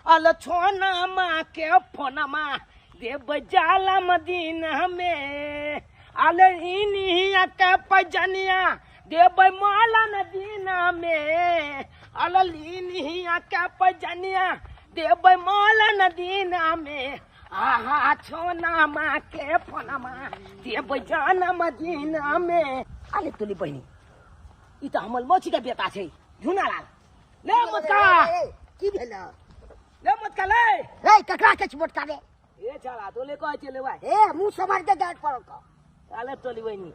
अल छोना माँ के फोना माँ देव जाला मदीना में अल इनिया के पजनिया देव माला नदीना में अल इनिया के पजनिया देव माला नदीना में आहा छोना माँ के फोना माँ देव जाना मदीना में अले तुली बहिनी ई त हमर मोची के बेटा छै झुनालाल ले मोटका की भेल ले मोटका ले ए ककरा के मोटका रे ए चला तोले कहै छै लेवा ए मुंह समझ के गाड़ पड़ो का अले तोली बहिनी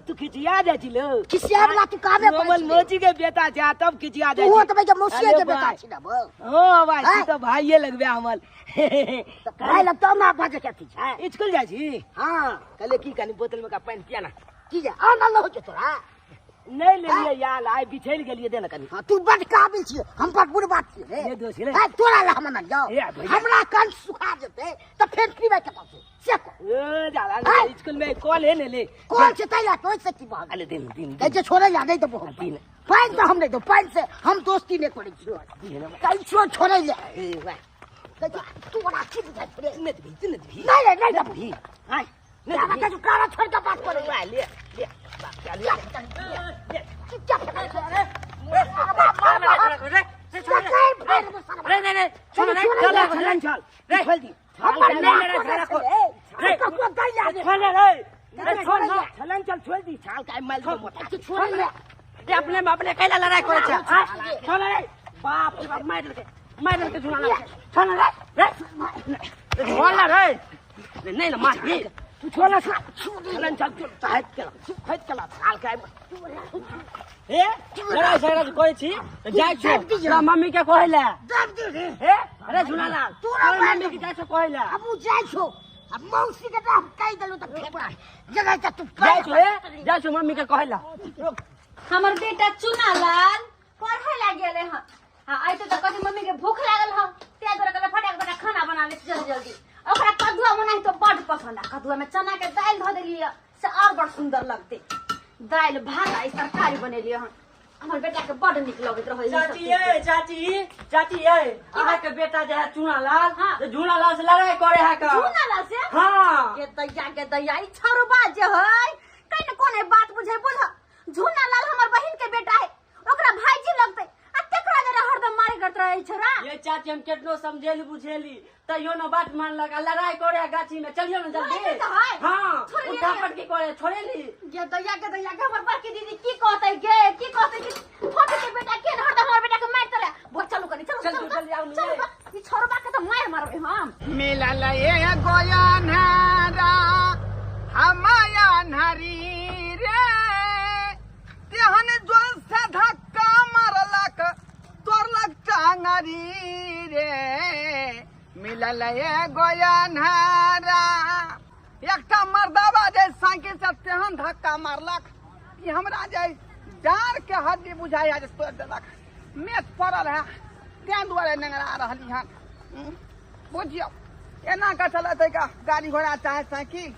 तू खिचिया जा छी लो किसिया वाला तू काबे हमर मोची के बेटा छै तब खिचिया जा छी वो त भाई मोसी के बेटा छी ना ओ भाई तू तो भाईये लगबे हमर तो भाई लगता ना बाजे के थी है स्कूल जा छी हां कले की कनी बोतल में का पानी पिया ना की जा आ ना हो के तोरा नहीं ले लिया यार आई बिछेल गेलिए दे ना कनी हां तू बड़ काबिल छी हम पर बुरी बात छी रे ये दोस्त रे ए तोरा ला हम ना जाओ हमरा कान सुखा जेते त फेर पीबे के पाछे से को ए जाला स्कूल में कॉल है ने ले कौन से तैला तो से की बात अले दिन दिन कैसे छोड़े जा नहीं तो बहुत दिन पाइन तो हम नहीं दो पाइन से हम दोस्ती नहीं करी छी कल छोड़े ले ए वाह तू बड़ा अच्छी बुझाई रे नहीं नहीं भी हां नहीं का जो कारा छोड़ के बात करे ले ले चुपचाप रे नहीं छोड़ नहीं चल रे खोल दी छलन चल छोड़ दी छाल काय माल छोड़ ले रे अपने बाप ने कैला लड़ाई करे छ छोड़ रे बाप रे बाप मार के झुला छोड़ रे छोड़ रे नहीं ना मार तू छोड़ ना छलन चल हट के छाल काय ए लड़ाई झगड़ा करे छी जाय छ तोरा मम्मी के कहला दब दे रे ए अरे झुलाला तोरा मम्मी के जाय छ कहला अब जाय छो अब मौसी के नाम कह देलो त फेफड़ा जगह त तू जाय छ मम्मी के कहला हमर बेटा चुनालाल पढ़े ला गेले ह हां आइ त कथि मम्मी के भूख लागल ह ते गोरा कले फटाक बेटा खाना बना ले जल्दी जल्दी ओकरा कद्दुआ बनाई तो बड़ पसंद है कद्दुआ में चना के दाल ध देलिए से और बड़ सुंदर लगते दाल भात आई तरकारी बनेलिए हम हमर बेटा के बड़ निक लगत रहै चाची आहा के बेटा जे है चुनालाल जे झुनालाल से लड़ाई करे है का चुनालाल से हां के दैया ई छरुबा जे है कहीं कोने बात बुझे बुझ झुनालाल हमर बहिन के बेटा है ओकरा भाईजी लगते आ तेकरा जरा हरदम मारे करत रहै छरा ये चाची हम केतनो समझेली बुझेली तइयो न बात मान लगा लड़ाई करे गाछी में चलियो न जल्दी हां उठा पटकी करे छोड़ेली के दैया के हमर बड़की दीदी की कहतै की फोटो के बेटा के हरदम हमर बेटा के मार तले वो चलो कनी चलो जल्दी आओ ई छरुबा के तो मार मारबे हम मिलल ये गोयान्हारा हमायान्हारी रे तेहन जोर से धक्का मारलक तोरलक टांगरी रे मिलल ये गोयान्हारा एकटा मर्दवा जे साइकिल से तेहन धक्का मारलक कि हमरा जे डार के हड्डी बुझाई आज तोड़ देलक मेच पड़ल है तें दुआरे नंगरा रहली हन बुझियो एना का चलते का गाड़ी घोड़ा चाहे साइकिल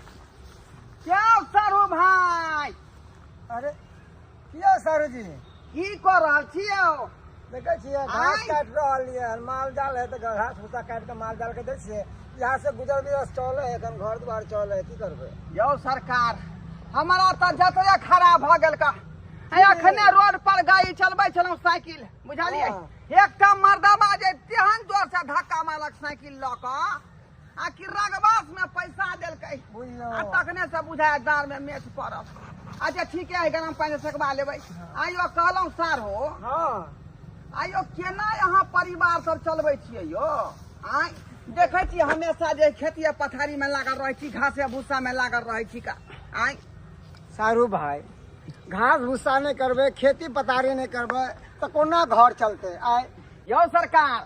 क्या सारू भाई अरे किया सारू जी की कर रहल छियो देखे छियै घास काट रहल है माल जाल है तो घास भूसा काट के माल जाल के दे छियै यहाँ से गुजर दिवस चले है एखन घर द्वार चले है की करबे यो सरकार हमारा तो जतरे खराब भ गेल का अखने रोड पर गाड़ी चलबै छलौ साइकिल बुझलियै एकटा मर्दवा जे तेहन जोर से धक्का मारलक साइकिल ल क आखिर रगबास में पैसा देलकै आ तखने से बुझाय दार में मेच पड़ल अच्छा ठीक है गरम पानी सकबा लेबै आइयो कहलौ सर हो हां आइयो केना यहाँ परिवार सब चलबै छियै यो आइ देखै छी हमेशा जे खेती पथारी में लागल रहै छी घासे भूसा में लागल रहै छी का आइ सारू भाई घास भूसा नहीं करबे खेती पतारी नहीं करबे तो कोना घर चलते आय यो सरकार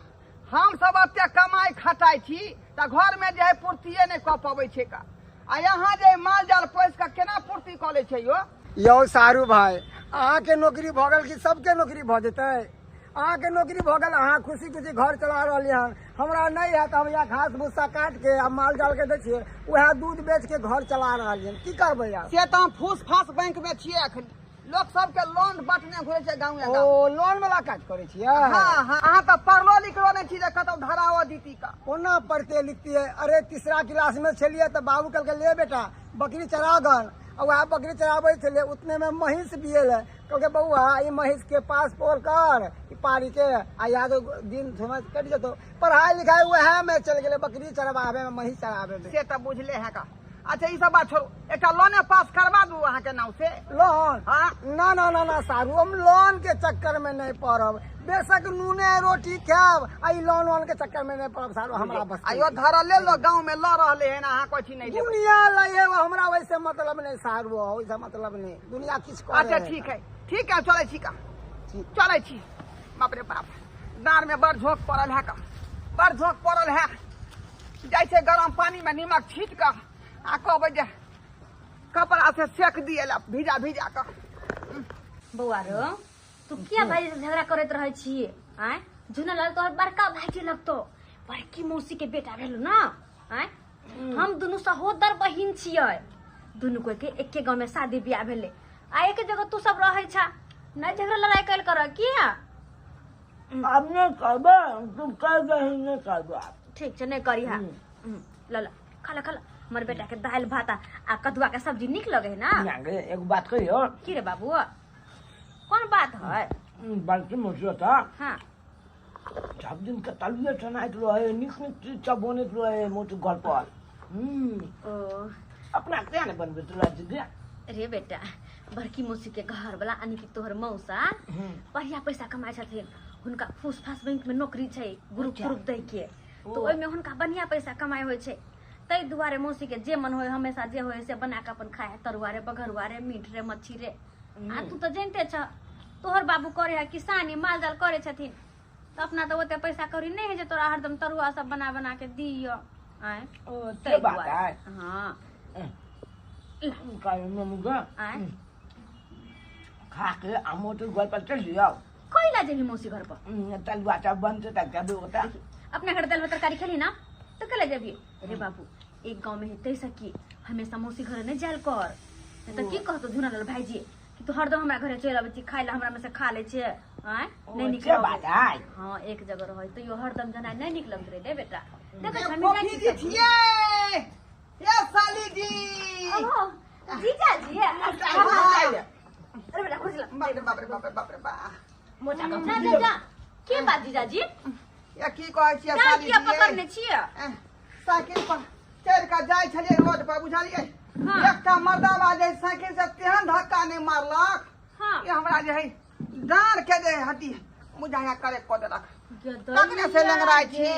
हम सब एते कमाई खटाई छी त घर में जे पूर्तिये नहीं क पाबै छै का आ यहाँ जे माल जाल पोस के केना पूर्ति क ले छै यो सारू भाई अहाँ के नौकरी भ गेल कि सबके नौकरी भ जेतै अहाँ के नौकरी भ गेल अहाँ खुशी खुशी घर चला रहलिए हन हमरा नहीं है तो हम यहाँ घास भूसा काट के आ माल जाल के दै छियै वह दूध बेच के घर चला रहलिए की करबै यार से त हम फूस फास बैंक में छियै अखन लोग सबके लोन बांटने घुरे छै गाँव में। ओ लोन वाला काज करे छियै? हाँ हाँ, अहाँ तो पढ़लो लिखलो नहीं छी जे कतौ धराओ दीती का। कोना पढ़ते लिखती है? अरे तीसरा क्लास में छलिए तो बाबू कल के ले बेटा बकरी चरा गन, और वह बकरी चराबे छलिए उतने में महिष बियल है। क्योंकि बउआ ये महिष के पास पोल कर पारी के आ याद दिन समझ कट जतो। पढ़ाई लिखाई वह में चल गए बकरी चराबे में महिष चराबे में। से तो बुझले है का। अच्छा ये सब बात छोड़ो, एक लोने पास करवा दू अहाँ के नाम से। लोन? हाँ ना ना ना ना सारू, हम लोन के चक्कर में नहीं पड़ब। बेशक नूने रोटी खाब, आई लोन वोन के चक्कर में नहीं पड़ब सारू। हमरा बस आयो धरा ले लो, गाँव में ल रहे है ना, अहाँ कोई चीज नहीं लेबै। दुनिया लगे हमरा वैसे मतलब नहीं सारू, वैसे मतलब नहीं। दुनिया किस को? अच्छा ठीक है चले छी का, चले छी। बाप रे बाप, दार में बड़ झोंक पड़ल है का, बड़ झोंक पड़ल है। जैसे गरम पानी में नीमक छीट का आ कहबै जे कपड़ा से सेक दिए ला भीजा भीजा का। बउआ रो तू किया भाई से झगड़ा करत रहे छी? आय जुना लाल तोहर बड़का भाई लगतो, बड़की मौसी के बेटा भेलो ना। आय हम दोनों सहोदर बहिन छियै, दोनों को के एके गांव में शादी ब्याह भेले। आ एक जगह तू सब रहे छा, नहीं झगड़ा लड़ाई कैल कर किया? अब नहीं करबे, तुम कर गई नहीं करबे। ठीक छै नहीं करी हा। ल खाला खाला, हमर बेटा के दाल भात आ कदुआ के सब्जी निक लगे है ना। एक बात कहियो। की रे बाबू, कौन बात है? बल्कि मुझे था हाँ सब दिन के तलबिया सुनाइत रहे, निक निक चीज सब बनत रहे मोटू घर पर। ओ अपना क्या नहीं बनबे तो लाज दे। रे बेटा, बड़की मौसी के घर वाला यानी कि तोहर मौसा बढ़िया पैसा कमाए छथिन। हुनका फूस फास बैंक में नौकरी छै, ग्रुप ग्रुप दे के, तो ओइ में हुनका बढ़िया पैसा कमाए होय छै। तै दुआरे मौसी के जे मन होय हमेशा जे होय से बना के अपन खाए, तरुआ रे, बघरुआ रे, मीट रे, मच्छी रे। आ तू तो जानते छ तोहर बाबू करे है किसानी, माल जाल करे छथिन, तो अपना तो ओते पैसा कौड़ी नहीं है जे तोरा हरदम तरुआ सब बना बना के दियो। आय ओ तै ते बात दुआरे। है। हाँ का ममुगा आय खा के मोटू घर पर चल जाओ। कोई ला जेही मौसी घर पर? तलवा सब बनते तक क्या होता। अपने घर दाल तरकारी खेली ना तो कल जबी। अरे बाबू एक गांव में हेते सकी, हमेशा मौसी घर नहीं जाल कर, नहीं तो की कहतो धुना लाल भाईजी कि तू हरदम हमरा घरे चल आबै छी खाइ ला, हमरा में से खा ले छे। आय नहीं निक बात है। हां एक जगह रह तो यो हरदम जना नहीं निक लगत रे दे बेटा। देख ए, छमी पोखी जी छियै, ये साली जी। ओहो जीजा जी है। हाँ। अरे बेटा खुश ला। बाप रे बाप रे बाप रे बाप रे बाप। मोटा का ना जा जा के बात जीजा जी? या की कहै छियै ना साली किया जी? पकड़ने छियै? साइकिल पर चढ़ के जाय छलियै रोड पर, बुझलियै? हाँ। एकटा मर्दावा जे साइकिल से तेहन धक्का नहीं मारलक हां कि हमरा जे है डांर के जे हड्डी मुझाया करे क देलक। तखने से लंगड़ाइ छी।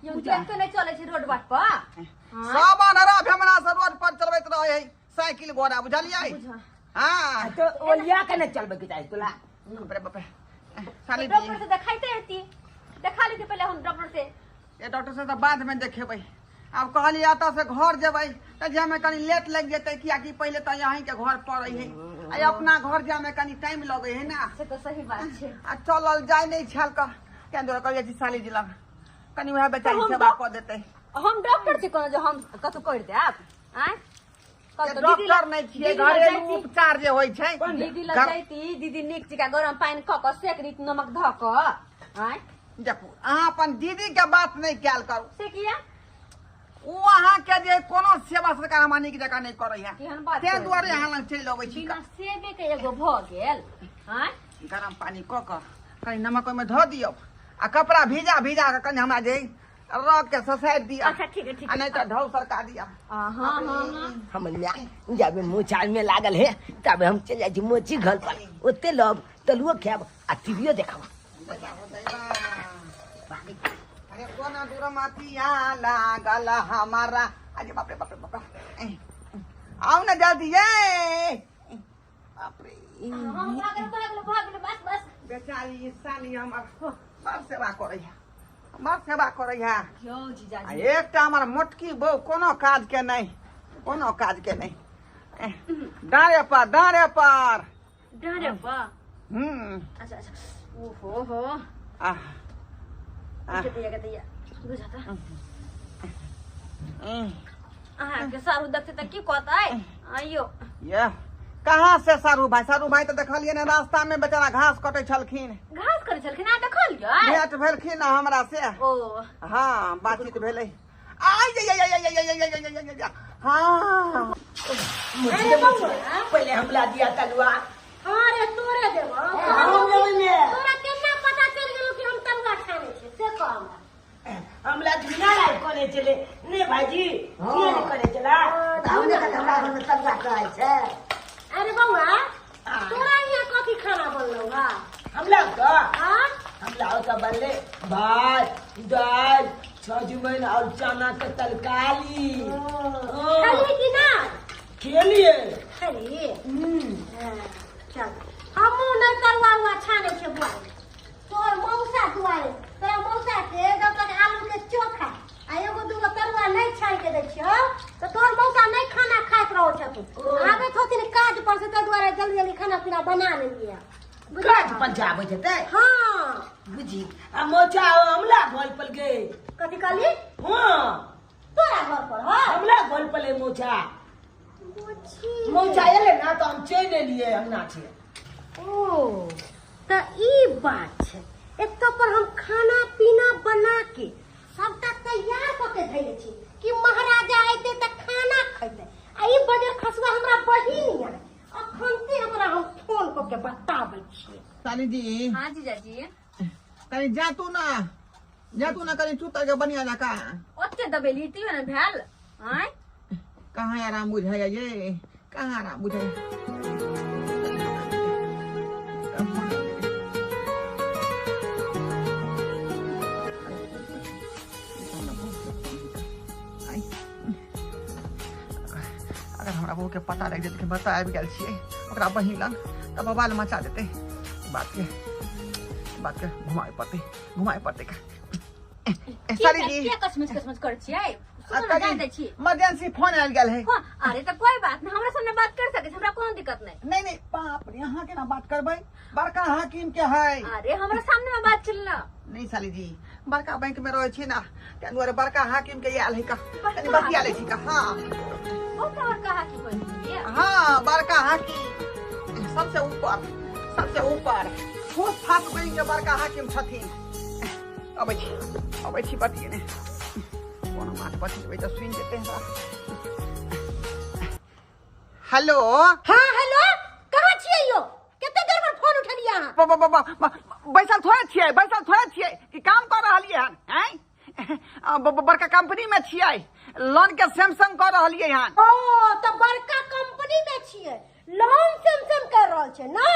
यो जानते नहीं चले छी रोड बाट पर। सब अनरा हमरा से रोड पर चलबैत रहे है साइकिल घोड़ा, बुझलियै? बुझा हाँ तो ओलिया के नहीं चलबे के चाहिए तोला। बाप रे बाप रे। साली डॉक्टर जी से दिखाइते रहती, दिखा लेते पहले हम डॉक्टर से। ये डॉक्टर से तो बाद में देखेबै। अब कहलिए आता से घर जेबै तो जाय में कनी लेट लग जेतै, कियाकि पहले तो यहीं के घर पड़े है, आ अपना घर जाय में कनी टाइम लगे है ना। से तो सही बात छे। आ चलल जाय नहीं छल का क्या दो कहलिए छी साली जी लग कनी वह बेचारी तो हम सेवा क देतै। हम डॉक्टर छी कोनो जो हम कतो कर दे आप? आय कल तो दीदी डॉक्टर नहीं छियै, घरेलू उपचार जे होय छै। दीदी लग जाइती, दीदी निक चिका गरम पानी क क सेक दी, नमक ध क। आय देखू अहाँ अपन दीदी के बात नहीं कैल करू। से किया? वो अहाँ के जे कोनो सेवा सरकार हमानी के जगह नहीं करे है, केहन बात ते करै दुआरे छी? अहाँ लग चलि अबै छी। बिना सेबे के एगो भ गेल। आय गरम पानी क क कनी नमक ओहिमे धऽ दियौ आ कपड़ा भीजा भीजा के कनी हमरा जे रख के ससारि दिया। अच्छा ठीक है ठीक आ है। नहीं तो ढौ सरका दिया। हां हां हम जब मुछाल में लागल है तब हम चल जाए मोची घर पर, ओते लब तलुओ खाब आ टीवीओ देखब। अरे कोना दूर मातिया लागल हमारा। अरे बाप रे बाप रे बाप रे। आओ ना जल्दी ये। बाप रे हम भाग ले बस बस। बेचारी साली हमर बड़ सेवा करे है, बड़ सेवा करे है। क्यों जीजा आ जी? एकटा हमर मोटकी बहू कोनो काज के नहीं, कोनो काज के नहीं। डारे पर डरे पा। हम्म अच्छा अच्छा। ओहो हो आह के दिया बुझाता। आहा के सारू देखते त की कहतै? आइयो ये कहाँ से सारू भाई तो देखलिए ना रास्ता में बेचारा घास कटे छलखिन। घास करे छलखिन आ देखलियो भेंट भेलखिन ना हमरा से। ओ हाँ बातचीत भेलै। आई हाँ मुझे पहले हमला दिया तलवा। अरे तोरे देबो तोरा केना पता चल गेलो कि हम तलवा खाने छे से कह हमला बिना लाइक कोने चले ने भाईजी ये ने करे चला हमने का हमरा घर में तलवा खाए छे। अरे बउआ तोरा यहाँ कथी खाना बनलो हा हमला का हां हमला का बनले भात दाल सजमन और चना के तरकारी। खाली कि ना खेलिए खाली चल हमू नहीं तलवा हुआ छाने छे बुआ तोर मौसा दुआरे तोरा मौसा के जब तक आलू के चोखा आ एगो दूगो तलवा नहीं छान के दै छियो तो तोर मौसा नहीं खाना खाइत रहो छथु आबे थोथिन काज पर से त दुआरे जल्दी जल्दी खाना पीना बना लेलिए काज पंजाब होते। हां बुझी आ मोचा हमला गोल पल गए कथी कहली हां तोरा घर पर हां हमला गोल पले मोचा मोचा एले ना तो हम चैन लिए अंगना छे। ओ त ई बात छे एक तो पर हम खाना पीना बना के सबटा तैयार करके धैले छी कि महाराजा आइते त खाना खैते आ ई बजर खसवा हमरा बहिन है अखनते हमरा हम फोन क के बताबै छी। साली जी हां जीजाजी कहीं जा तू ना कहीं चूतर के बनिया ना का ओते दबेली ती न भेल आय कहाँ आराम बुझाया ये कहाँ आराम बुझाया। अगर हमरा बहू के पता लग जाते बता आबि गेल छियै ओकरा बहिन लग तब बवाल मचा देते। बात के घुमाए पड़ते का साली जी के कसमस कर छियै सुन जान दै छी इमरजेंसी फोन आयल गेल है। हां अरे त कोई बात नहीं हमरा सामने बात कर सके हमरा कोनो दिक्कत नहीं। नहीं बाप रे यहाँ के ना बात करबै बड़का हाकिम के है। अरे हमरा सामने में बात चलना नहीं साली जी बड़का बैंक में रहे छी ना ते दुआरे बड़का हाकिम के आयल है का तनी बतिया ले छी का। हां बहुत बड़का हाकिम बन हाँ बड़का हाकिम सबसे ऊपर फूस फास बैंक के बड़का हाकिम छथिन। अबै छी बतिए ने कोनो बात बतिए तो सुन देते हैं। हेलो हां हेलो कहां छियै यो कते देर में फोन उठलिया बैसल थोड़े छियै कि काम कर रहलिए हन हैं बड़का कंपनी में छियै लोन के सैमसंग कर रहलिए हन। ओ त बड़का कंपनी में छियै लोन सैमसंग कर रहल छै ना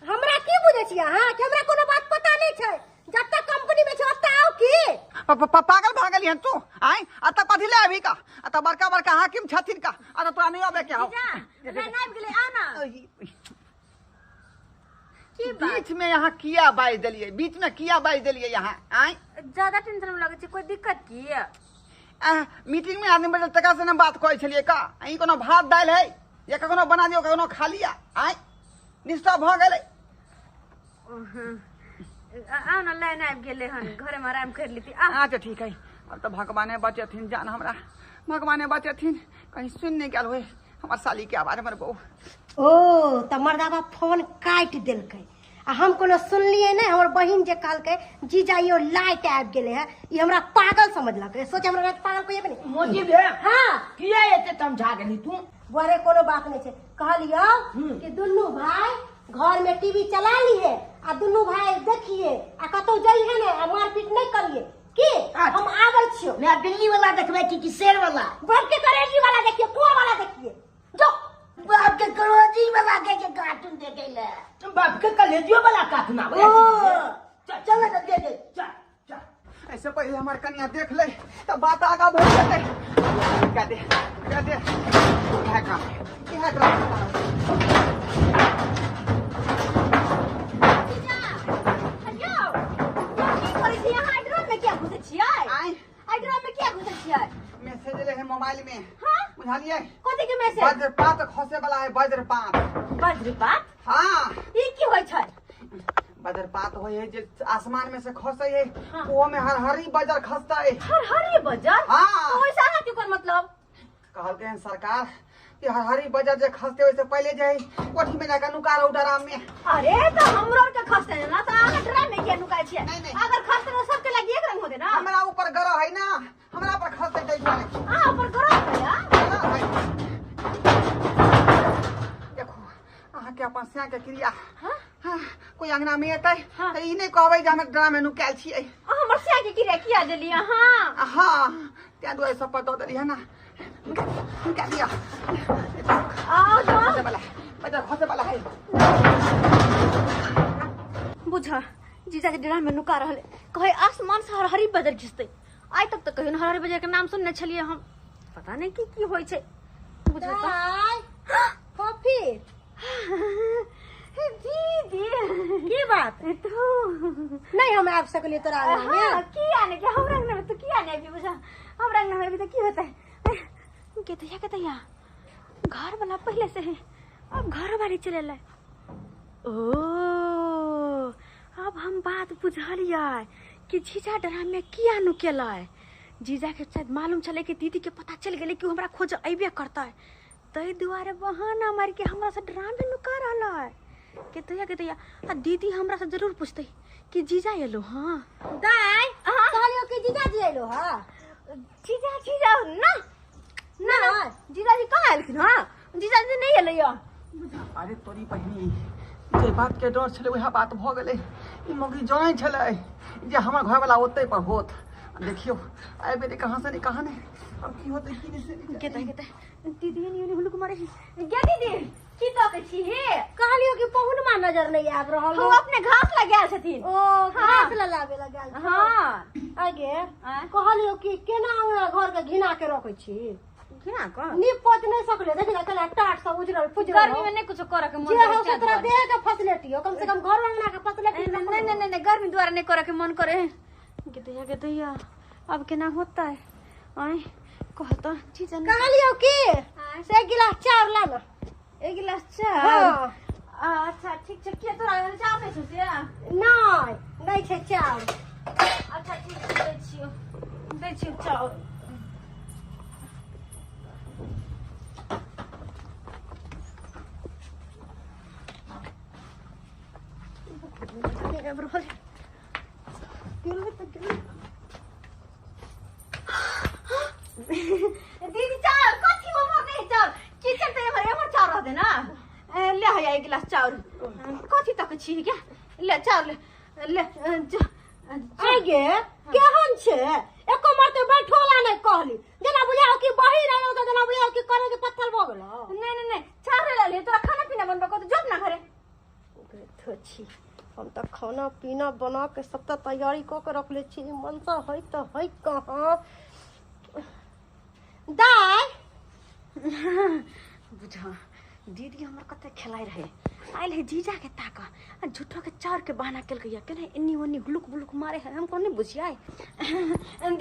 हमरा की बुझै छियै हां कि हमरा कोनो बात पता नहीं छै जब तक कंपनी में छै ओत आओ की पागल भागल हन तू आई अत कथि ले अभी का अत बड़का हाकिम छथिन का अत तोरा नहीं आबे के हो जा नहीं गेले आ ना की बात बीच में यहाँ किया बाज दिलिए यहाँ आई ज्यादा टेंशन में लगे छै कोई दिक्कत की मीटिंग में आदमी बैठल तका से ना बात करे छलिए का आई कोनो भात दाल है या कखनो बना दियो कखनो खा लिया आई डिस्टर्ब भ गेलै। आओ ना लाइन आबि गेले हन घरे में आराम कर लीती अच्छा ठीक है अब तो भगवाने बचेथिन जान हमरा भगवाने बचेथिन कहीं सुन नहीं गेल होय हमर साली के आवाज हमर बहू। ओ त मर्दावा फोन काट देलकै आ हम कोनो सुनलिए नहीं हमर बहिन जे कहलकै जीजा यो लाइट आबि गेले है ई हमरा पागल समझलकै सोच हमरा रात पागल कोई बने मोची दे हां किया एते समझा गेली तू बोरे कोनो बात नहीं छै कहलियो कि दुन्नू भाई घर में टीवी चला लिए आ दुन्नू भाई देखिए आ कतौ जइहे ने आ मारपीट नहीं करिए की हम आबै छियो मैं दिल्ली वाला देखबे कि शेर वाला बाप के करेजी वाला देखिए कुआ वाला देखिए जो बाप के करोजी वाला के कार्टून देखे ले बाप के कलेजियो वाला काटना चल दे चल ऐसे पहले हमारे कन्या देख ले तो बात आगा बढ़ जाते क्या दे क्या काम क्या मैसेज ले है मोबाइल में बुझलिए कथी के मैसेज वज्रपात खसे वाला है वज्रपात हाँ ई की होय छै वज्रपात होय है जे आसमान में से खसे है वो में हर बजर खसता है हर बजर हाँ तो ऐसा है क्यों मतलब कहलते हैं सरकार कि हरी बाजार जे खसते वैसे पहले जाए कोठी में जाकर नुका रहो डराम में। अरे तो हमरो के खसते है ना तो आगे ड्राम में के नुकाय छिए। नहीं, नहीं। अगर खसते तो सबके लगी एक रंग होते ना। हमरा ऊपर गरो है ना, हमरा पर खसते जाए वाले। हां ऊपर करो भैया। देखो अहाँ के अपन से के क्रिया हां हाँ, कोई अंगना में एतै हाँ। त ई नहीं कहबै जे हम ड्राम में नुकायल छियै। हमर से के क्रिया किया देलिए। हां हाँ त्या दुआरे सब पर दऽ देली है ना क्या दिया आओ तो खसे वाला बजा खसे वाला है। बुझा जीजा के ड्राम में नुका रहले कहे आसमान से हरी बजर घिसते। आज तक तो कहियो हरी बजर के नाम सुनने छलिए हम। पता नहीं की होय छे। बुझा तो कॉफी दीदी की बात तो नहीं हम आप सकलिए तोरा आंगन में की आने के हम रंग में तो की आने भी बुझा हम रंग में भी तो की होता है के तैया घर वाला पहले से है अब घर वाली चले ला। ओ अब हम बात बुझलिए कि जीजा ड्राम में किया नुकेला है। जीजा के शायद मालूम चले कि दीदी के पता चल गेले कि हमरा खोज अइबे करता है तई दुआरे बहाना मार के हमरा से ड्राम में नुका रहला है। के तैया आ दीदी हमरा से जरूर पूछते कि जीजा एलो। हां दाई कहलियो कि जीजा जी आइलो हां जीजा ना ना जीजा जी कहाँ आलखिन। हाँ जीजा जी नहीं एलै या। अरे तोरी बहिनी जे बात के डर छले वह बात भ गेले। ई मौगी जानै छले जे हमर घर वाला ओते पर होत। देखियो आए बेटे कहां से नहीं कहां ने अब की होते की से केता दीदी ने हुलुक मारे गे दीदी की तो के छी हे कहलियो कि पहुनमा नजर नहीं आब रहल हम अपने घास लगाल छथिन। ओ घास लगाबे लगाल हां आगे कहलियो कि केना अंगना घर के घिना के रखै छी। घिना क निपत नहीं सकले देख ना कला टाट सब उजरल पुजरल गर्मी में नहीं कुछ करे के मन जे हो से तोरा देह के फैसिलिटी हो कम से कम घर अंगना के फैसिलिटी नहीं गर्मी द्वारा नहीं करे के मन करे। के दैया अब केना होता है आए कहता जीजा कहलियो कि से गिलास चार लाना एक गिलास चाय। हां अच्छा ठीक छै के तोरा चाय नहीं छै से नहीं छै चार। अच्छा ठीक छै दै छियो चाय। दीदी चावल कथी मम्मा नहीं चावल किचन पे हमर चावल रहते ना ले है एक गिलास चावल कथी तक छी क्या ले चावल ले आगे केहन छे एको मरते बैठोला नहीं कहली जेना बुझाओ कि बही रहलो त जेना बुझाओ कि करे के पत्थर भ गेलो। नहीं चावल ले ले तोरा खाना पीना बनबे को तो जोत ना घरे थोची हम तो खाना पीना बना के सब तो तैयारी क के रख ले छी मनसा है तो है कहां दाई बुझा दीदी हमर कते खिलाई रहे आइल है जीजा के ताका झूठो के चार के बहाना केल गया केने इन्नी ओन्नी हुलुक बुलुक मारे है हमको नहीं बुझियाई।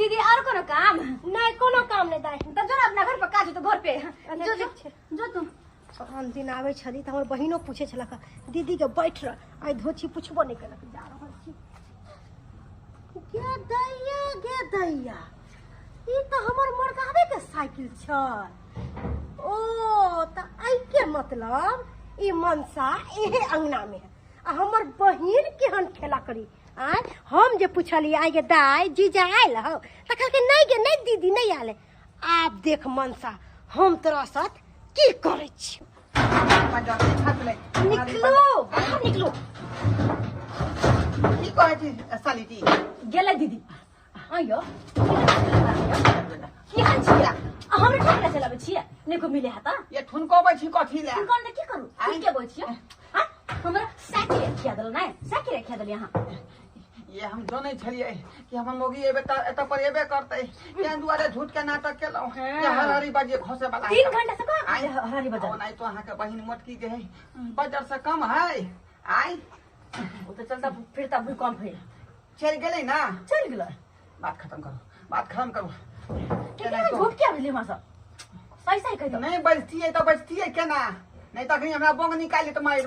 दीदी और कोनो काम नहीं कोनो काम नहीं दाई त जो अपना घर पर काज तो घर पे जो तुम हम दिन आवे छली त हमर बहिनो पूछे छलक दीदी के बैठ रह आई धोची पूछबो नहीं केलक जा रहल छी गे दैया ई त हमर मरगावे के साइकिल छ। ओ त आई के मतलब ई मनसा एहे अंगना में है आ हमर बहिन केहन खेला करी आय हम जे पूछली आइ गे दाई जीजा आइल हो त कहलके नहीं दीदी नहीं आले। आप देख मनसा हम तोरा साथ की करे छी निकलो बाहर निकलो की कहै छी साली जी गेले दीदी आइयो केहन छिया हमरे ठोकला चलाबे छिया नेको मिले हाता ये ठुनकोबै छी कथी ले कोन के करू के बोल छिया हां हमरा साइकिल रखिया दल नै साइकिल रखिया दल यहां ये हम जानै छलिए कि हमर मोगी एबे त एत पर एबे करतै या दुआरे झूठ के नाटक केलौ या हरहरी बाजे घोसे वाला 3 घंटा से का हरहरी बजा नहीं तो अहाँ के बहिन मोटकी के है बजर से कम है आई वो तो चलता फिरता भूकंप है चल गेलै ना चल गेलै बात खत्म करो के झूठ क्या भेलै वहां से सही कह दो नहीं बजती है केना नहीं तो कहीं हमरा बोंग निकाली तो मारी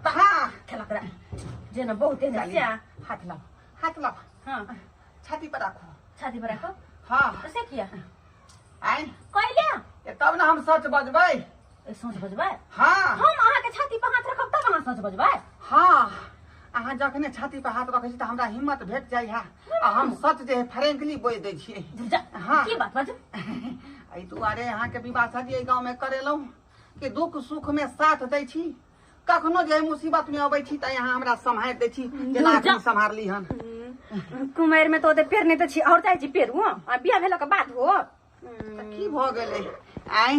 कहां खेला करा जे न बहुत है क्या हाथ लाओ हां छाती पर रखो छाती पर रखो हां ऐसे किया आई कहले तब ना हम सच बजबै। सोच बजबै हाँ हम अहाँ के छाती पर हाथ रखब तब अहाँ सोच बजबै। हाँ अहाँ जखने छाती पर हाथ रखै छी तऽ हमरा हिम्मत भेट जाइ है आ हम सच जे है फ्रेंकली बोल दै छियै। हाँ की बात बाजू। एहि दुआरे अहाँके विवाह शादी एहि गाँव में करेलहुँ कि दुख सुख में साथ दै छी। कखनो जे मुसीबत में अबै छी तऽ यहाँ हमरा सम्हारि दै छी जेना अखनी सम्हारली हन। कुमारि में तो ओते पेड़ नहीं तो छी और जाइ छी पेड़ हो आ बियाह भेला के बाद हो तऽ की भऽ गेलै आइ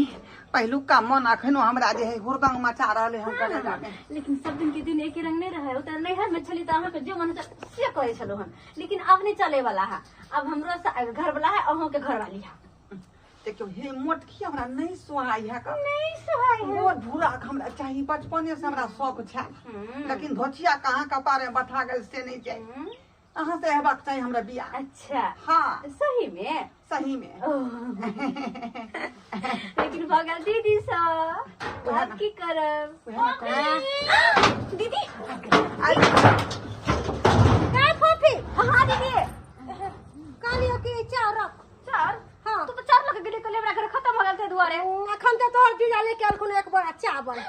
पहिलुका मन अखनो हमरा जे है हुरदंग मचा रहले हन करे जाके। लेकिन सब दिन के दिन एक रंग नहीं रहे उतर नैहर में छली तो अहाँ के जो मन से करे छलो हन लेकिन अब नहीं चले वाला है। अब हमरो घर वाला है अहों के घर वाली है। देखियो हे मोटकी हमरा नहीं सुहाई है का नहीं सुहाई है रोज भूरा हमरा चाहिए बचपने से हमरा शौक छै लेकिन धोचिया कहाँ कपारे बथा गेल से नहीं चाहिए। अहाँ से हेबाक चाहिए हमरा बियाह। अच्छा हाँ सही में सही में। लेकिन भगल दीदी सा बात की करब दीदी काय फोफी हाँ दीदी कालियो की चार रख चार हाँ तू तो चार लगे गेले कले हमरा घर खत्म हो गेल ते दुआरे अखन तो तोहर जीजा लेके अलखुन एक बड़ा चावल।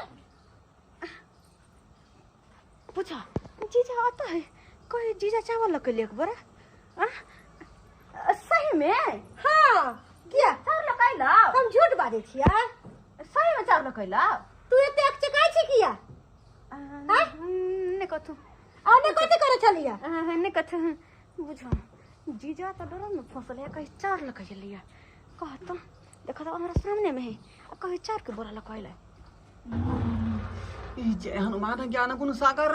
पूछा जीजा आता है कोई जीजा चावल लग ले एक बड़ा सही में हाँ किया चार लकैला हम झूठ बाजै छियै। सही में चार लकैला तू एते अकचकाय छी किया ने कथु आने कथि करे छलिया ने कथु बुझो जीजा तो डर में फंसल है कहीं चार लकैया लिया कहता देखा तो हमारा सामने में है कहीं चार के बोरा लकैला जय हनुमान ज्ञान गुण सागर।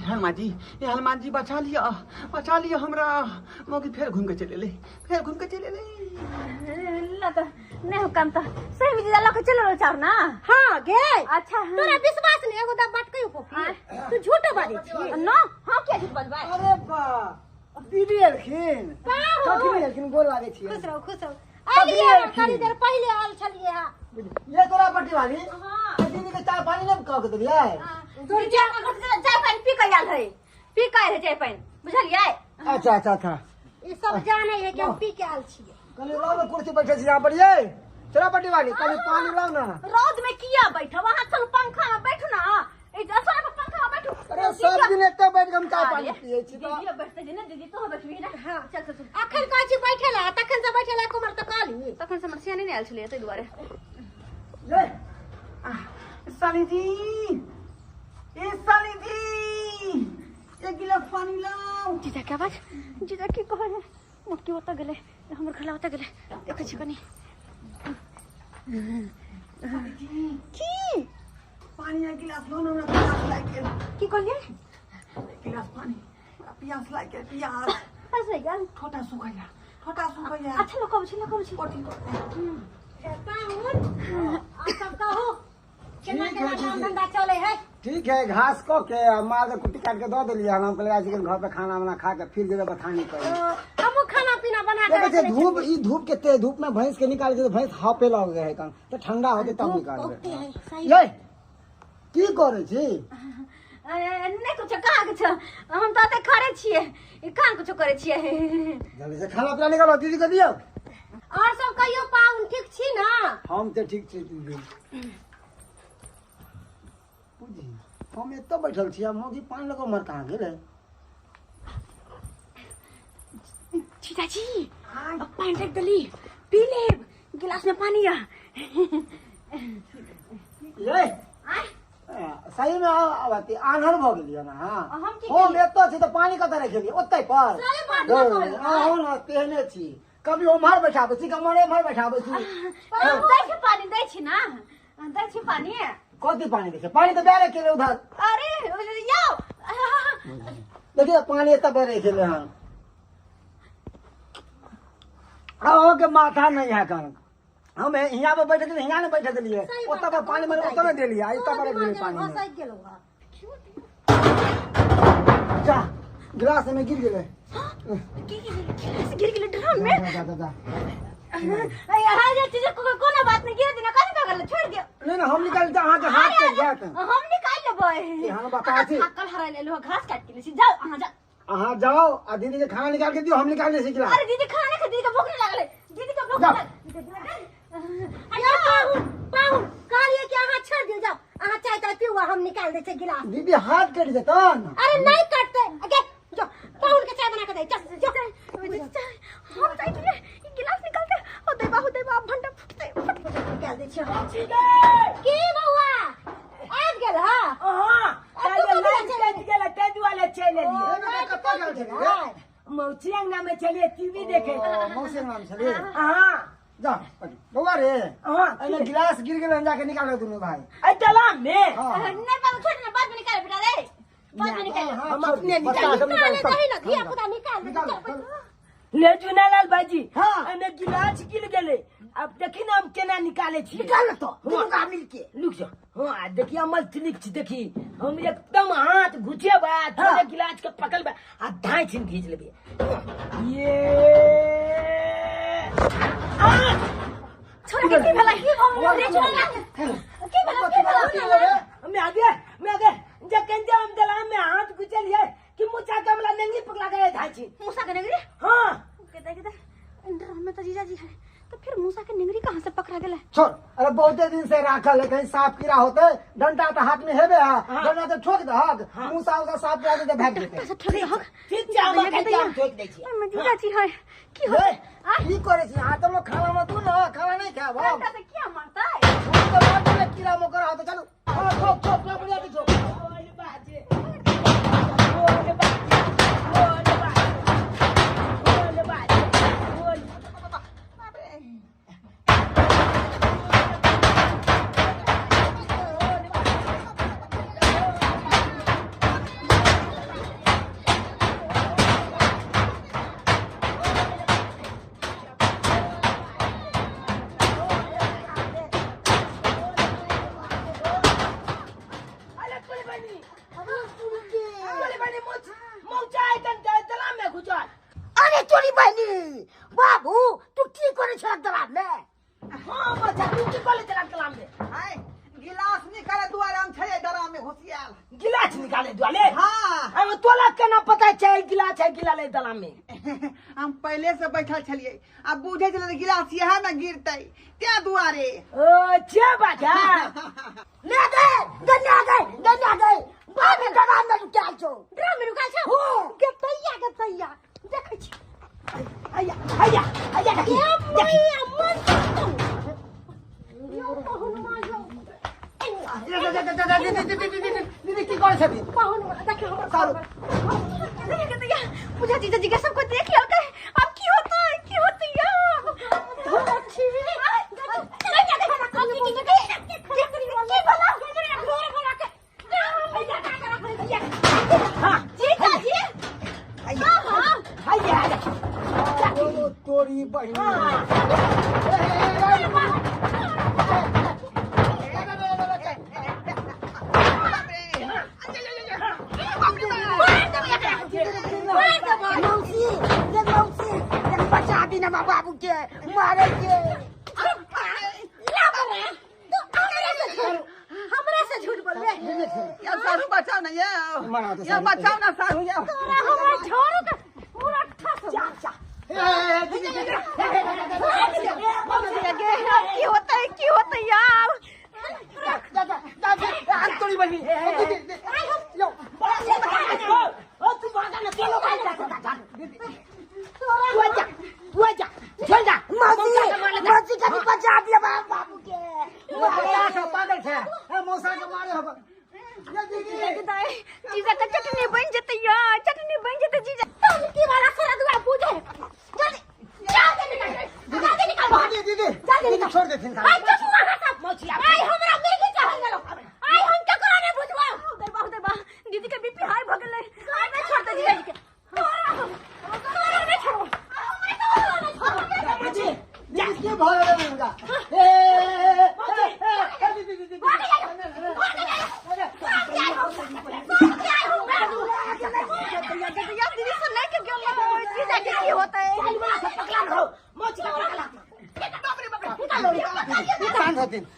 हनुमान जी ये हनुमान जी बचा लिया हमरा मौकी फिर घूम के चले ले ला तो नहीं हो काम तो सही में जीजा लके चलो चार ना। हाँ गे अच्छा तोरा विश्वास नहीं एगो दा बात कहियो फोफी तू झूठ बाजै छी ना हम क्या झूठ बजबाई। अरे बा दीदी एलखिन कखनी एलखिन गोल लागे छी। खुश रहो आलिए कनी देर पहले आल छलिए हां ये तोरा पट्टी वाली हां दीदी के चाय पानी नहीं कह के दिलिए दूर जा चाय पानी पी के आल है पी के है चाय पानी बुझलिए। अच्छा ये सब जाने है कि हम पी के आल छिए। कनी लाओ ना कुर्सी बैठे छी यहाँ पर ये तोरा पट्टी वाली कनी पानी लाओ ना। रोड में किया बैठो वहां चल पंखा में बैठो ना ए जसरा पे पंखा में बैठो। अरे सब दिन एते बैठ के हम चाय पानी पिए छी तो दीदी बैठते जे ना दीदी तो बैठबी ना। हां चल अखन का छी बैठेला तखन से बैठेला कुमार त काली तखन से मरसिया नहीं आयल छलिए तै दुआरे। ले साली जी एक गिलास पानी लाओ। जीजा क्या बात जीजा की कहे है मोटकी होता गेले हमर खला होता गेले देखै छी कनी की पानी एक गिलास लो ना हमरा प्यास लाग गेल। की कहलिए एक गिलास पानी प्यास लाग गेल प्यास ऐसे गल छोटा सुखैया अच्छा लोग छी सब कहो केना केना काम धंधा चले है। ठीक है घास को के माल के कुट्टी काट के दो दिलिए हम कहले आज घर पे खाना वाना खा के फिर जेबे बथानी करे हम खाना पीना बना के देखै धूप ई धूप के तेज धूप में भैंस के निकाल के भैंस हापे लग गए है तो ठंडा होते तब निकाल ये की करे छी नहीं कुछ कहाँ कुछ हम तो आते खड़े छिए कहाँ कुछ करे छिए जल्दी से खाना पीना निकालो दीदी को दियो और सब कहियो पाउन ठीक छी ना। हम तो ठीक छी दीदी पूजी हम एतो बैठल छी मोदी पान लगो मर कहाँ गेले जीजाजी अब पानी रख दली पी ले गिलास में पानी आ ये सही में आवाती आन्हर भ गेलिए ना हम की हम एतो छी तो पानी कत रखेलिए ओतै पर सही बात न कहल हां ना तेहने छी कभी उमहर बैठाबे छी कमरे उमहर बैठाबे छी दै छी पानी दै छी ना दै छी पानी कथी पानी देखे पानी तो बेरे केले उधर अरे यो देखिए पानी एत बेरे केले हम अब के माथा नहीं है कान हम यहाँ पे बैठे थे यहाँ ने बैठे दिलिए ओत पर पानी में ओत में देलिए आई तब बैठ गई पानी में फंस गेलो हा जा गिलास में गिर गेले गिर गेले ड्रम में जा हां जे चीज कोना बात नहीं गिर देना कथि कर छोड़ दियो नहीं हम निकाल दे अहाँ के हाथ के जात हम निकाल लेबै यहाँ बता छी कल हरा ले लो घास काट के ले जाओ अहाँ जाओ आ दीदी के खाना निकाल के दियो हम निकाल ले गिलास अरे दीदी खाने के दीदी का भूख नहीं लगले दीदी का भूख अरे पाहुन कहलिए कि अहाँ छोड़ दियो जाओ अहाँ चाय ताय पीऊ हम निकाल दे छे गिलास दीदी हाथ कट देता ना। अरे नहीं कटते अगे जो पाहुन के चाय बना के दे चल जो चाय हम चाय पिए ई गिलास निकालते ओ देबा भंडा फुटते निकाल दे छे की बउआ आब गेल हां चले कत्ता गेल छलिए मौसी अंगना में चलिए टीवी देखे। मौसी नाम छलिए हाँ जा बउआ रे हाँ एने गिलास गिर गेल जाके निकालो दुनू भाई अरे तालाब में हां नहीं बाबू छोड़ ना बाद में निकाल बेटा रे बाद में निकाल हम अपने निकाल नहीं ना धिया पुता निकाल ले जुनालाल भाजी हाँ। एने गिलास गिर गेले अब देखी ना हम केना निकाले छी। निकाल तो दुनू का मिल के लुक जा हाँ देखिए अमल क्लिक छी देखी हम एकदम हाथ घुचे बा थोड़े गिलास के पकड़ बा आ ढाई छिन खींच लेबे ये छोड़ के की भला की रे छोड़ ना की भला मैं आगे जकन हम दलाम में हाथ घुचल है कि मुचा कमला नंगी पकड़ा गए ढाई छिन मूसा के नगरी हाँ कहता अंदर में तो जीजा जी है तो फिर मूसा के निगरी कहां से पकड़ा गेला छोड़ अरे बहुते दिन से राखल है कहीं सांप कीड़ा होते डंडा तो हाथ में हेबे डंडा तो ठोक दहक मुंह सा उसका सांप के आगे भाग देते कैसे ठोक दहक ठीक जामा के जाम ठोक दे छी मैं जीजा जी है की हो की करे छी हां तुम लोग खाना मत तू ना खाना नहीं खाब हम से क्या मारता है तो मारने में कीड़ा मकोड़ा हो तो चलो हां ठोक ठोक ठोक बढ़िया ठोक ओले बाजे ओले बाजे ओले बाजे ओले बाजे अरे चोरी बहनी बाबू तू की करे छे दलाल में हाँ बच्चा तू की कॉलेज चला कलाम दे हाय गिलास निकाले दुआरे हम छे डरा में घुसियाल गिलास निकाले द्वाले हाँ अब तोला केना पता है गिलास है गिलाले दलाम में हम पहले से बैठल छलिए अब बुझे चले गिलास यहाँ में गिरते त्या दुआरे ओ छे बाजा ले गए बाबू दलाल में लुका छो ड्राम में लुका छो हो के तैया देखे छी आया देखी दीदी की करे छथि पूजा जीजा जी के सबको देख लिया है अब की होता है तोरी बहनी बचा दी ना बाबू के मारे के हमरा से झूठ बोल रहे या सारू बचाओ ना या बचाओ ना सारू या हमरा छोड़ के पूरा ठस जा की होता है यार तोरी बनी तू भागा ना चलो मौसी कभी बचा दिया बाबू के पागल थे मौसा के मारे होगा जीजा का चटनी बन जते यार चटनी बन जते जीजा की वाला सारा दुआ पूजे जल्दी निकल दीदी छोड़ दे फिर आई तो वहां सब मौसी आई हमरा मिर्गी चाहल लो आई हम के कराने बुझवा दे बा दीदी के बीपी हाई भ गेले आई मैं छोड़ दे जीजा जी के तोरा नहीं छोड़ इसके भाग रहे उनका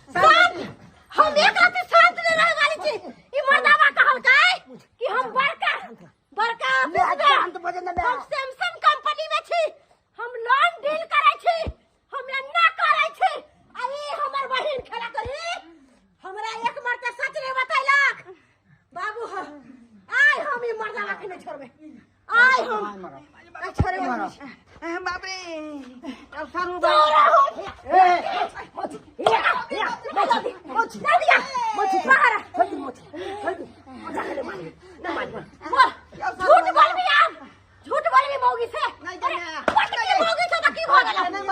हम एक रात शांत नहीं रहे वाली थी ई मर्दावा कहल के कि हम बड़का हम सैमसंग कंपनी में छी हम लोन डील करे छी हमरा ना करे छी अब सारू तोरा हो झूठ बोल भी आप झूठ बोल भी मौगी से नहीं जाने मौगी से तो की हो गेल नहीं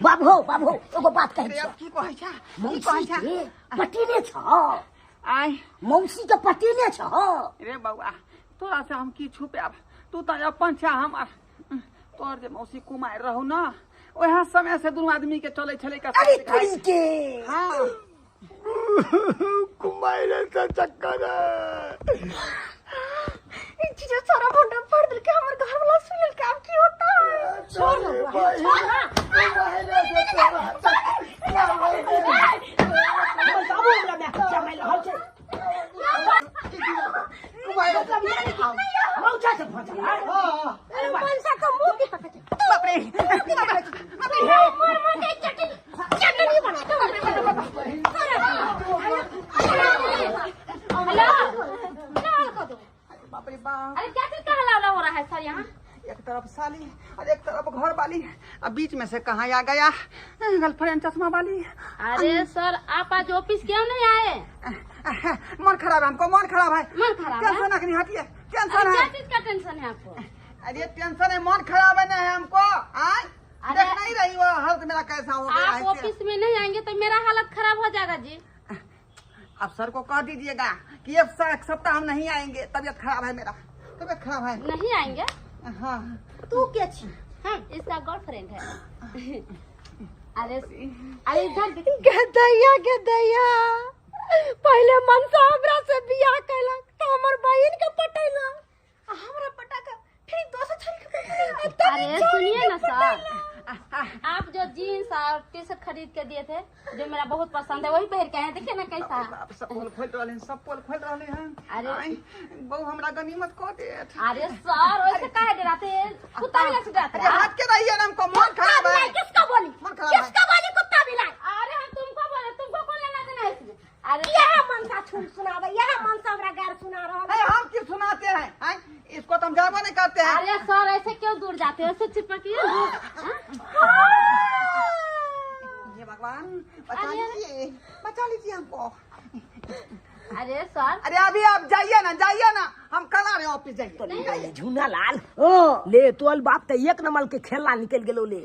मारियो बाबू एगो बात कह अब की कहै छ मौसी के पटिने छ आइ मौसी के पटिने छ रे बौआ तोरा से हम की छुपाब तू त अपन छ हमर तोर जे मौसी कुमार रहू न ओहा समय से दुनू आदमी के चले छले का अरे तुम के हां कुमार से चक्कर चीज़ सारा भंडा पड़ दिल के हमर घर वाला सुनल के अब की होता है छोड़ दो बाप रे बाप अरे क्या चीज का हल्ला हो रहा है सर यहाँ? एक तरफ साली और एक तरफ घर वाली अब बीच में से कहाँ आ गया गर्लफ्रेंड चश्मा वाली। अरे सर आप आज ऑफिस क्यों नहीं आए? मन खराब है हमको मन खराब है मन खराब है? टेंशन रखनी हटिए टेंशन अरे क्या है चीज का टेंशन है आपको? अरे टेंशन है मन खराब है ना है हमको अरे- देख नहीं रही वो हालत मेरा कैसा हो गया आप है ऑफिस में नहीं आएंगे तो मेरा हालत खराब हो जाएगा जी। अब सर को कह दीजिएगा कि एक सप्ताह हम नहीं आएंगे तबीयत खराब है मेरा तबीयत खराब है नहीं आएंगे? हाँ तू के छी इसका गर्लफ्रेंड है। अरे अरे इधर गदैया पहले मनसा हमरा से बियाह कैलक तो हमर बहिन के पटैला हमरा पटा के फिर दोसर छल के अरे सुनिए ना सर, आप जो जीन्स और टी शर्ट खरीद के दिए थे जो मेरा बहुत पसंद है वही पहन के आए, देखिए ना कैसा। सब पोल खोल रहे हैं सब पोल खोल रहे हैं अरे- बहु हमरा गनीमत कह दे अरे सर वैसे काहे डराते हैं? कुत्ता भी डराते अरे हैं। हाथ के रहिए ना हमको मन खराब है किसका बोली मन खराब है किसका बोली कुत्ता बिलाई अरे हम तुमको बोले, तुमको कौन लेना देना है इसमें? अरे यह मनसा छूट सुनावे यह मनसा हमरा गैर सुना रहा अरे हम क्यों सुनाते हैं हैं? इसको तो हम जानबो नहीं करते हैं अरे सर ऐसे क्यों दूर जाते हो? ऐसे चिपकिए। ये भगवान बचा लीजिए हमको। अरे सर अरे अभी आप जाइए ना हम कल आ रहे हैं ऑफिस जाइए झूना लाल ले तोल बाप तो एक नंबर के खेला निकल गेलो ले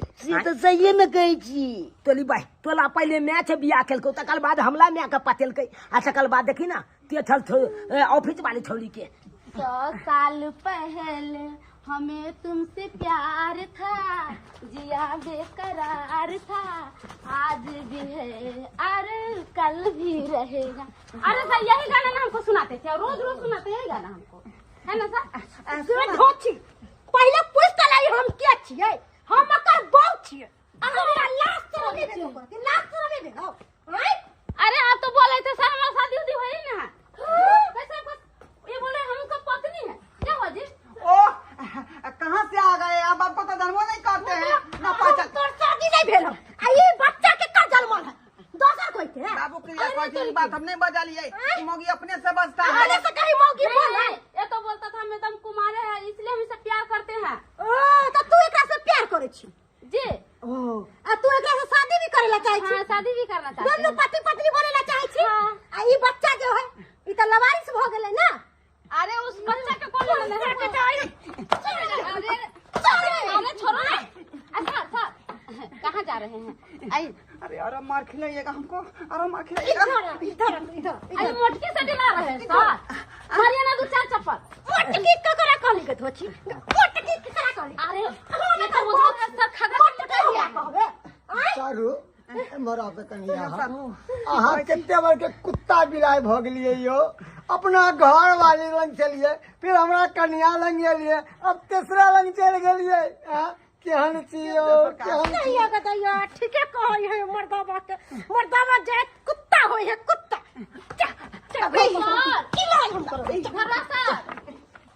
तो सही न कहै छी तोली भाई तोला पहले मैच बिया खेलको तकर बाद हमला में आके पतेलकै आ तकर बाद देखी ना ते छल ऑफिस वाली छोड़ी के 100 साल पहले हमें तुमसे प्यार था, जिया बेकरार था, आज भी है और कल भी रहेगा। अरे सर यही गाना ना हमको सुनाते थे और रोज रोज सुनाते यही गाना हमको, है ना सर? सुन धोची पहले पूछ त लाई हम के छियै हम अकर बहू छियै हमरा लाश तो नहीं दे दो लाश तो नहीं दे दो हैं अरे आप तो बोले थे सर हमारा शादी उदी हुई ना, कैसे ये बोले हम उनका पत्नी है, क्या हुआ जी? ओ कहाँ से आ गए अब आपको तो धर्मो नहीं करते हैं ना पहचान तोर शादी नहीं भेल आ ये बच्चा के का जन्मल है दोसर कोई के बाबू के लिए कोई बात हम नहीं बजा लिए मोगी अपने से बचता है पहले से कहीं मौगी बोल नहीं, ये तो बोलता था हम एकदम कुमारे हैं इसलिए हम इससे प्यार करते हैं। ओ तो तू एकरा से प्यार करे छी जी ओ आ तू एकरा से शादी भी करे ला चाहे छी हाँ शादी भी करना चाहते दोनों हैं। पति पत्नी बने ला चाहे छी आ ई बच्चा जो है ई तो लवारिस भ गेलै ना अरे उस बच्चा के कौन लेना है? अरे छोड़ो ना। अच्छा सर कहाँ जा रहे हैं? आई अरे अरे मार खिलाइएगा हमको अरे मार खिलाइएगा इधर अरे मोटकी से दिला रहे हैं सर, मारिए ना 2-4 चप्पल। मोटकी ककरा कहली के धोची मोटकी ककरा कहली अरे ये तो बुझाओ कि सर खगड़ मोटकी कहबे आय चारू मरा पे कनिया अहाँ कितने बार के कुत्ता बिलाय भ गेलिए यो अपना घर वाली लंग चलिए फिर हमरा कन्या लंग गेलिए अब तीसरा लंग चल गेलिए केहन छियो केहन नहीं आगे दैया ठीके कहै है मर्दावा जे कुत्ता होय है कुत्ता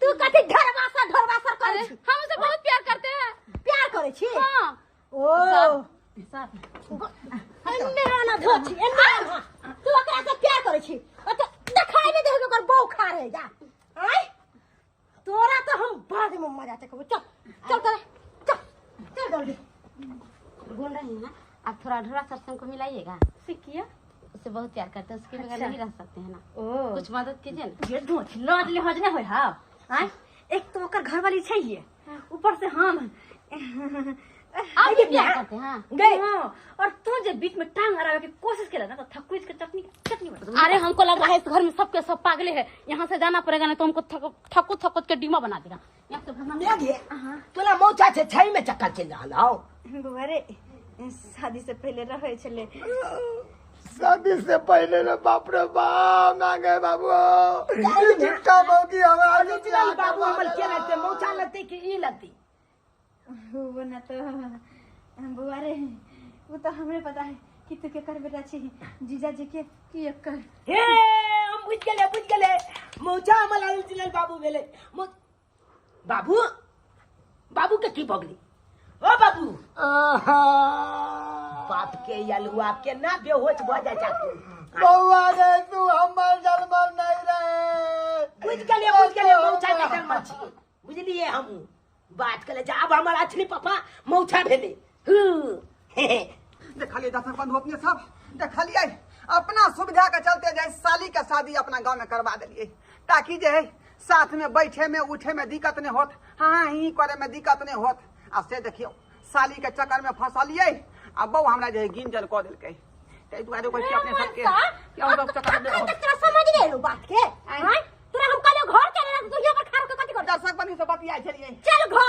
तू कथी ढरवासा अरे करे छी हम उसे बहुत प्यार करते हैं। प्यार करे छी हाँ ओ सर अन्ने आना धोची अन्ने आना तू ओकरा से प्यार करे छी तो देखाई नहीं दे ओकर बौ खा रहे जा आय तोरा तो हम बाद में मजा तक चल चल चल चल जल्दी घूम रही हैं ना, आप थोड़ा ढोरा सरसों को मिलाइएगा। सीखिए। उससे बहुत प्यार करते हैं, उसके बगैर अच्छा। नहीं रह सकते हैं ना। ओ कुछ मदद कीजिए ना। ये धोच लौट ले हजने होय हा हैं? एक तो ओकर घर वाली चाहिए, ऊपर से हम आप भी प्यार करते हैं। गए और तू जो बीच में टांग अड़ावे की कोशिश केला ना तो थकुच के चटनी बन। अरे हमको लगा है इस घर में सबके सब पागले है, यहाँ से जाना पड़ेगा नहीं तो हमको थकुत के डीमा बना देगा। यहाँ से भरना ले गे तोला मौचा से छई में चक्कर चल रहल हो। बुआरे शादी से पहले रहे चले। शादी से पहले ना बाप रे बाप मांगे बाबू झुटका मौकी हमारा ओरिजिनल बाबू हमर के लगते मौचा लगते कि ई लगती। वो ना तो बुआरे वो तो हमरे पता है कि तू के कर बेटा छी जीजा जी के की कर। हे हम बुझ गेले मौचा हमर ओरिजिनल बाबू भेले। बाबू बाबू के की भगली ओ बाबू बाप के यलुआ के ना बेहोश भ जाय चाकू। बउआ रे तू हमर जन्मल नहीं रहे। बुझ गेले मौचा के जन्म छी बुझलिए हम बात कले जा। अब हमर अछली पापा मौचा भेले। देखलिए दर्शक बंधु अपने सब देखलिए अपना सुविधा के चलते जो है साली का शादी अपना गांव में करवा दिलिए ताकि जो है साथ में बैठे में उठे में दिक्कत नहीं होत, हाँ ही करे में दिक्कत नहीं होत। आ से देखियो साली के चक्कर में फंसलिए आ बहू हमरा जो है गिंजल क दिलके तै दुआरे कोई अपने सबके क्या हो चक्कर में होत। तेरा समझ नहीं लो बात के हैं? तोरा हम कहले घर चले ना तू यहाँ पर खार के कथि कर। दर्शक बंधु से बतिया चलिए चल घर